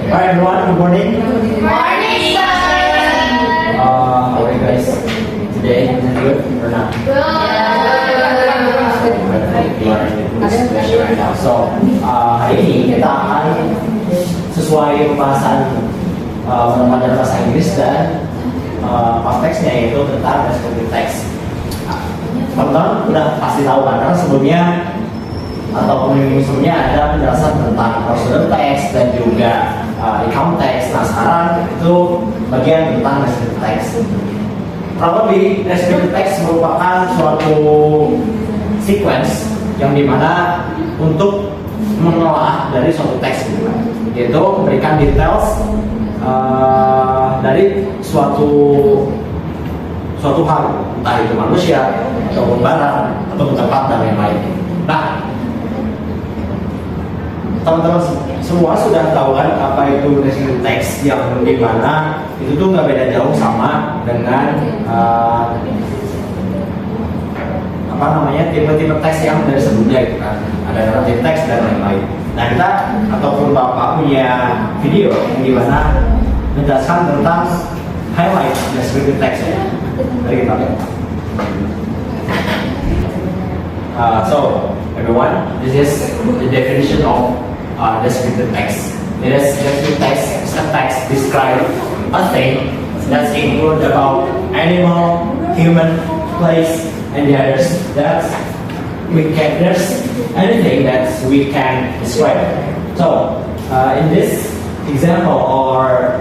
Hi everyone, good morning. Good morning, sir. How are you guys today? Is it good or not? Good. You are in a good situation right now. So, hari ini kita akan sesuai pembahasan mengenai bahasa Inggris dan konteksnya yaitu tentang descriptive text. Teman-teman udah pasti tahu kan, karena sebelumnya atau sebelumnya ada penjelasan tentang prosedur teks dan juga account text. Nah sekarang itu bagian tentang descriptive text. Probably descriptive text merupakan suatu sequence yang dimana untuk mengolah dari suatu teks gitu kan, yaitu memberikan details dari suatu hal, entah itu manusia atau barang atau tempat dan lain-lain. Nah, teman-teman semua sudah tahu kan apa itu descriptive text, yang dimana itu tuh nggak beda jauh sama dengan tipe-tipe teks yang dari sebelumnya gitu kan, ada narrative text dan lain-lain. Nah kita ataupun bapak punya video yang dimana menjelaskan tentang highlight descriptive text ya. Mari kita lihat. So everyone, this is the definition of descriptive text. Descriptive text is a text describe a thing that's include about animal, human, place, and the others. There's anything that we can describe. So in this example, or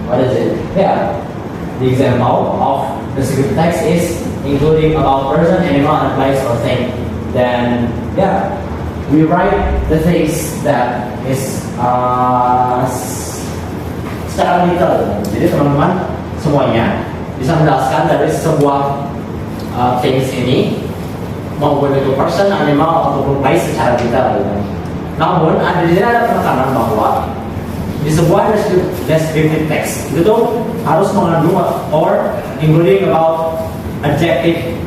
what is it? Yeah, the example of descriptive text is including about person, animal, and place or thing. Then yeah, we write the things that is secara detail. Jadi teman-teman semuanya bisa menjelaskan dari sebuah things ini, maupun itu person, animal, ataupun place secara detail gitu. Namun ada penekanan bahwa di sebuah descriptive text itu tuh harus mengandung or including about adjective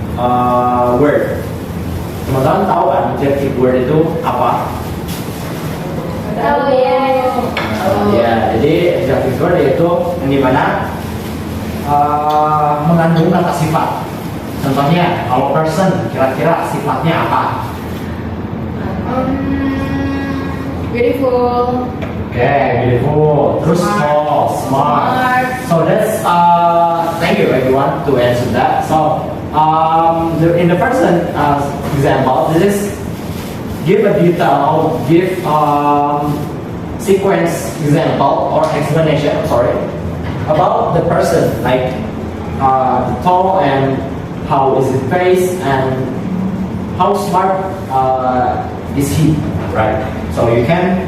word. Teman-teman tahu kan adjective word itu apa? Tahu ya. Ya, jadi adjective word itu yang dimana mengandung kata sifat. Contohnya kalau person, kira-kira sifatnya apa? Beautiful. Beautiful. Terus tall, smart. So that's thank you everyone to answer that. So in the person example, this is give a detail, give sequence example or explanation. Sorry, about the person, like tall and how is his face and how smart is he, right? So you can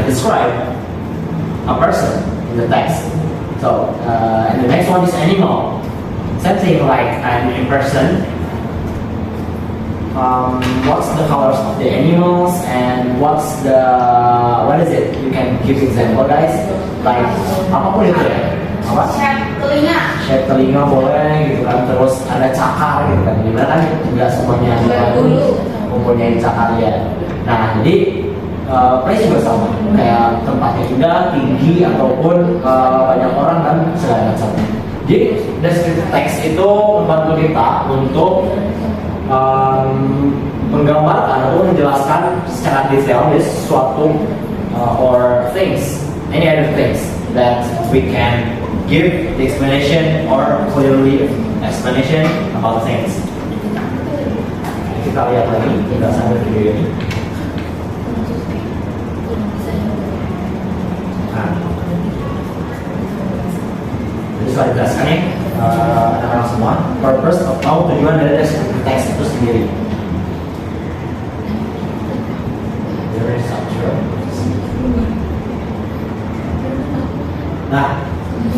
describe a person in the text. So and the next one is animal. Something like an person. What's the colors of the animals and what is it? You can give example guys. Like apapun itu ya. Apa? Shape telinga boleh gitu kan. Terus ada cakar gitu kan. Dimana kan tidak semuanya mempunyai cakar ya. Nah jadi place juga sama, kayak tempatnya indah, tinggi, ataupun banyak orang dan segala macam. Jadi descriptive text itu membantu kita untuk menggambarkan atau menjelaskan secara detail sesuatu or things, any other things that we can give the explanation or clearly explanation about things. Kita lihat lagi penjelasan dari video ini. Jadi saya jelaskan ya anak-anak semua purpose atau tujuan dari descriptive text itu sendiri. Nah,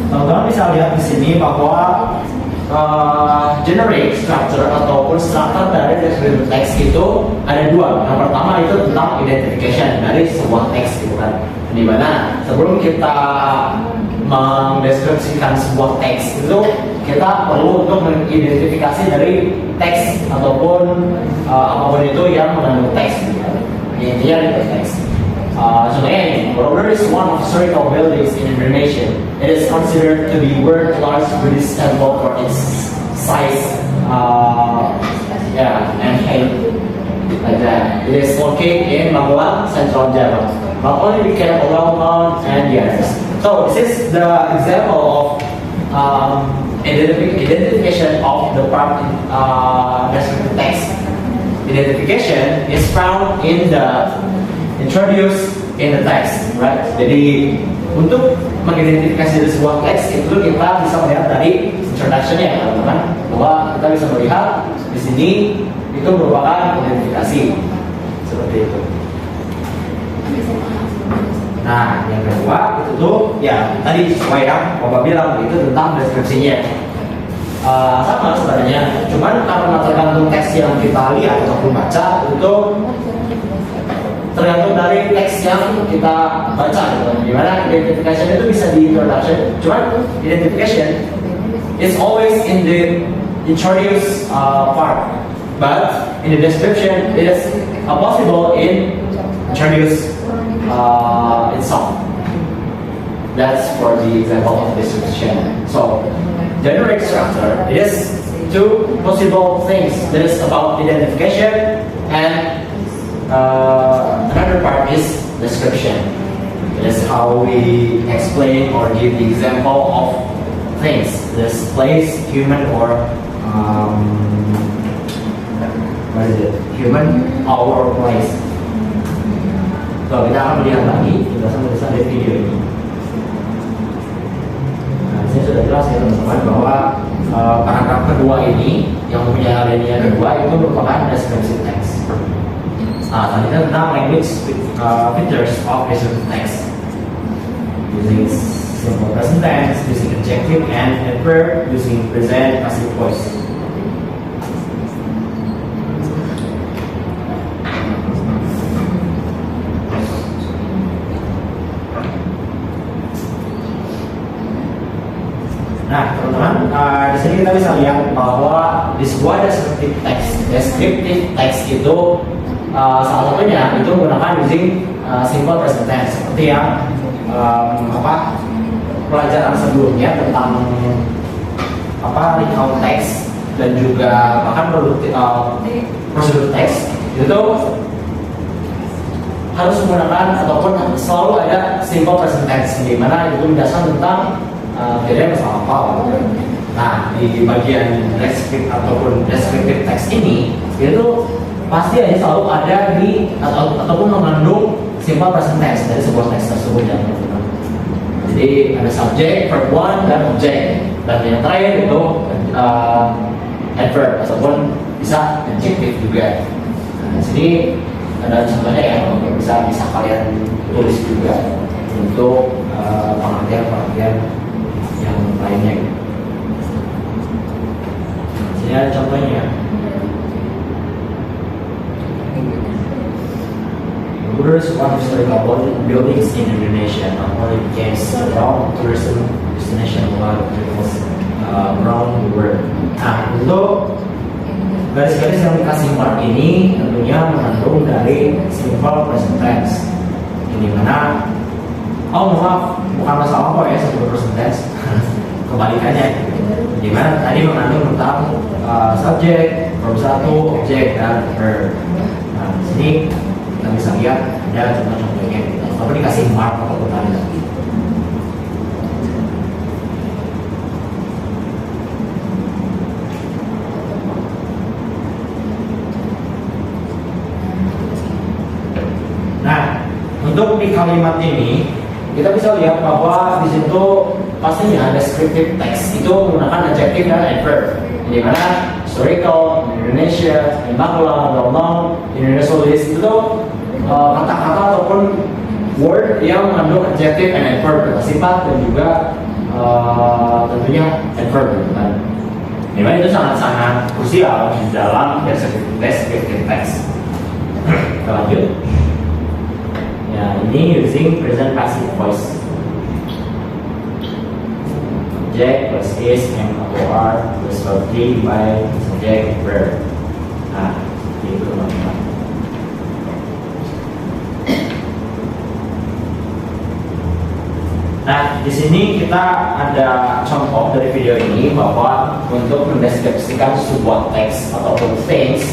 teman-teman bisa lihat di sini bahwa generate structure ataupun struktur dari descriptive text itu ada dua. Yang pertama itu tentang identification dari sebuah teks gitu kan. Di mana sebelum kita mendeskripsikan sebuah teks itu kita perlu untuk mengidentifikasi dari teks ataupun apapun itu yang mengandung teks gitu kan. Intinya itu teks. Contohnya ini, Borobudur is one of historical buildings in Indonesia. It is considered to be world largest Buddhist temple for its size, and height, like that. It is located in Magelang, Central Java. Not only became a well-known and yes. So this is the example of identification of the part in descriptive text. Identification is found in the introduced in the text, right? Jadi untuk mengidentifikasi dari sebuah teks itu kita bisa melihat dari introduction-nya ya teman-teman, bahwa kita bisa melihat di sini itu merupakan identifikasi seperti itu. Nah, yang kedua itu tuh ya tadi sesuai yang Bapak bilang itu tentang deskripsinya. Sama sebenarnya, cuman karena tergantung teks yang kita lihat ataupun baca itu tergantung dari teks yang kita baca gitu. Dimana identification itu bisa di introduction, cuman identification is always in the introduce part, but in the description it is possible in introduce itself. That's for the example of description. So generic structure is two possible things. That is about identification and another part is description. That is how we explain or give the example of things. This place, human or what is it? Human, our place. So kita akan melihat lagi tulisan di video ini. Nah, saya sudah jelas ya teman-teman bahwa paragraf kedua ini yang mempunyai alinea kedua itu merupakan descriptive text. Selanjutnya tentang language features of descriptive text. Using simple present tense, using adjective and adverb, using present passive voice. Nah, teman-teman, di sini kita bisa lihat bahwa di sebuah descriptive text itu salah satunya itu menggunakan using simple present tense seperti yang pelajaran sebelumnya tentang recount text dan juga bahkan prosedur text itu harus menggunakan ataupun selalu ada simple present tense di mana itu menjelaskan tentang jadi masalah apa gitu. Nah, di bagian descriptive text ini itu pasti aja selalu ada di ataupun mengandung simple present tense dari sebuah teks tersebut ya teman-teman. Jadi ada subjek, verb one dan objek, dan yang terakhir itu adverb ataupun bisa adjective juga. Nah, di sini ada contohnya ya, bisa kalian tulis juga untuk pengertian yang lainnya. Sini ada contohnya. Borobudur is one of historical buildings in Indonesia. Not only became a renowned tourism destination, a lot of people around the world. Nah, untuk garis-garis yang dikasih mark ini tentunya mengandung dari simple present tense. Ini mana? Oh maaf, bukan masalah apa ya simple present tense. Kebalikannya, dimana tadi mengandung tentang subjek, verb satu, objek dan verb. Nah, di sini kita bisa lihat ada contoh-contohnya, tapi dikasih mark ataupun tanda. Nah, untuk di kalimat ini kita bisa lihat bahwa di situ pastinya descriptive text itu menggunakan adjective dan adverb. Di mana historical, Indonesia, Magelang, well-known, Indonesia list itu kata-kata ataupun word yang mengandung adjective and adverb, sifat dan juga tentunya adverb kan. Di mana itu sangat-sangat krusial di dalam descriptive text. Kita lanjut. Ya, ini using present passive voice. Subject plus is and or plus verb by subject verb. Nah, itu teman-teman. Nah, di sini kita ada contoh dari video ini bahwa untuk mendeskripsikan sebuah teks ataupun things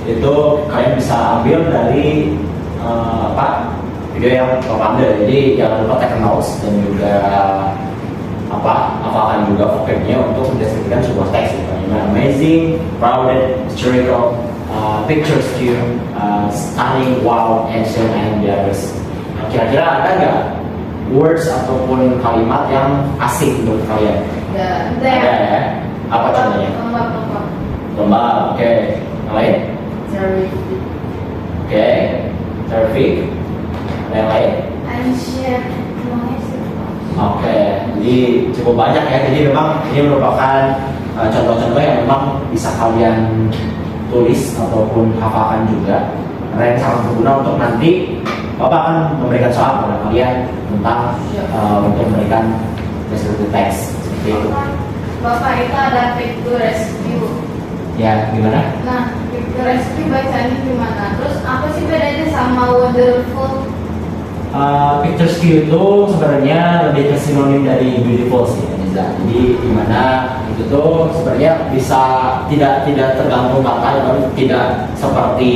itu kalian bisa ambil dari video yang terpandai. Jadi jangan lupa take notes dan juga hafalkan juga vocabnya untuk mendeskripsikan sebuah teks. Amazing, crowded, historical, pictures queue, stunning, wow, ancient, and the others. Kira-kira ada nggak words ataupun kalimat yang asik menurut kalian? Ada ya? Apa contohnya? Lomba, oke. Yang lain? Oke. Terrific. Ada yang lain? Oke, jadi cukup banyak ya. Jadi memang ini merupakan contoh-contoh yang memang bisa kalian tulis ataupun hafalkan juga. Karena yang sangat berguna untuk nanti Bapak akan memberikan soal kepada kalian tentang untuk memberikan deskripsi teks seperti itu. Bapak itu ada picture rescue. Ya, gimana? Nah, picture rescue bacanya gimana? Terus apa sih bedanya sama wonderful? Picture skill itu sebenarnya lebih ke sinonim dari beautiful sih, Niza. Jadi gimana itu tuh sebenarnya bisa tidak tergantung kata, atau tidak seperti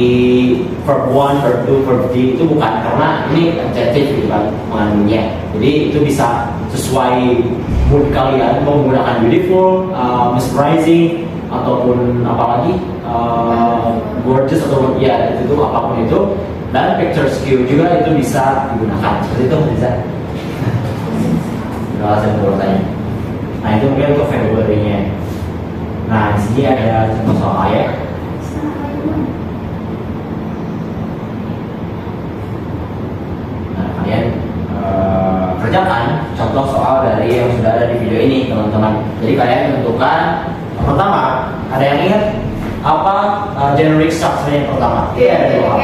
verb 1, verb 2, verb 3 itu bukan, karena ini adjective gitu kan mengandungnya. Jadi itu bisa sesuai mood kalian mau menggunakan beautiful, mesmerizing ataupun apalagi gorgeous ataupun ya itu apapun itu. Dan picture skill juga itu bisa digunakan seperti itu bisa. Terima kasih untuk bertanya. Nah itu mungkin untuk vocabulary-nya. Nah di sini ada contoh soal ya. Nah kalian kerjakan contoh soal dari yang sudah ada di video ini teman-teman. Jadi kalian tentukan pertama ada yang ingat apa generic structure yang pertama? Iya ada dua.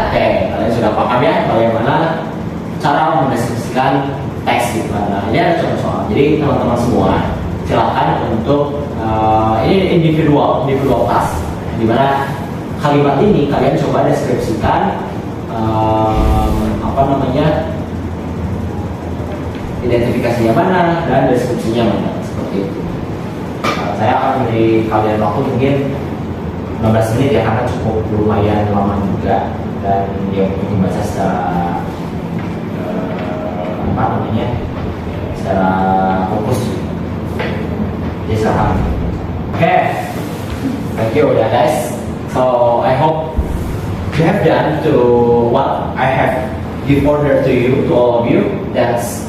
Oke, kalian sudah paham ya bagaimana cara mendeskripsikan teks gitu kan. Nah, ini ada contoh soal. Jadi teman-teman semua silakan untuk ini individual task, di mana kalimat ini kalian coba deskripsikan identifikasinya mana dan deskripsinya mana seperti itu. Saya akan beri kalian waktu mungkin 15 menit ya, karena cukup lumayan lama juga, dan dia untuk membaca secara secara fokus. Jadi silakan. Oke, thank you ya guys. So I hope you have done to what I have give order to you, to all of you. That's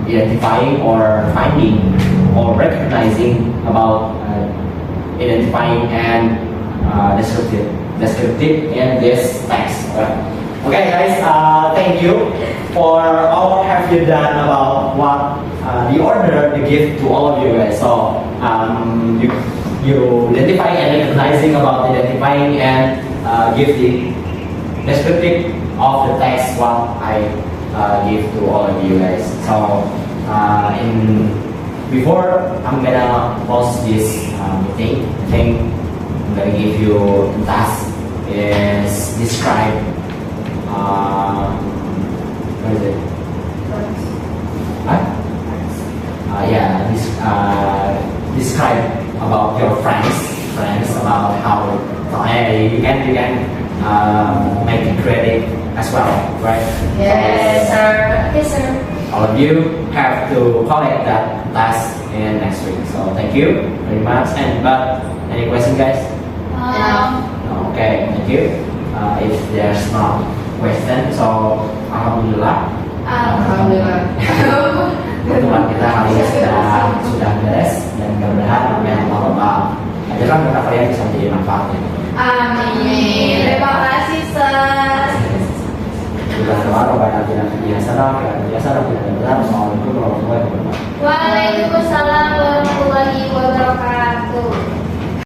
identifying or finding or recognizing about identifying and descriptive in this text. Okay guys, thank you for all have you done about what the order to give to all of you guys. So you identifying and recognizing about identifying and give the descriptive of the text what I give to all of you guys. So before I'm gonna close this meeting, I think I'm gonna give you a task is describe what is it? What? Describe about your friends about how you can make it creative as well, right? Yes, sir. Okay, sir. All of you have to collect that task in next week. So thank you very much. And any question, guys? Okay, thank you. If there's no question, so alhamdulillah. Pertemuan kita hari ini sudah beres, dan mudah-mudahan apa yang Bapak ajarkan kepada kalian bisa menjadi manfaat. Amin. Terima kasih, sir. Sudah doa, Rabbana atina fid dunya hasanah wa fil akhirati hasanah. Assalamualaikum warahmatullahi wabarakatuh. Waalaikumsalam warahmatullahi wabarakatuh.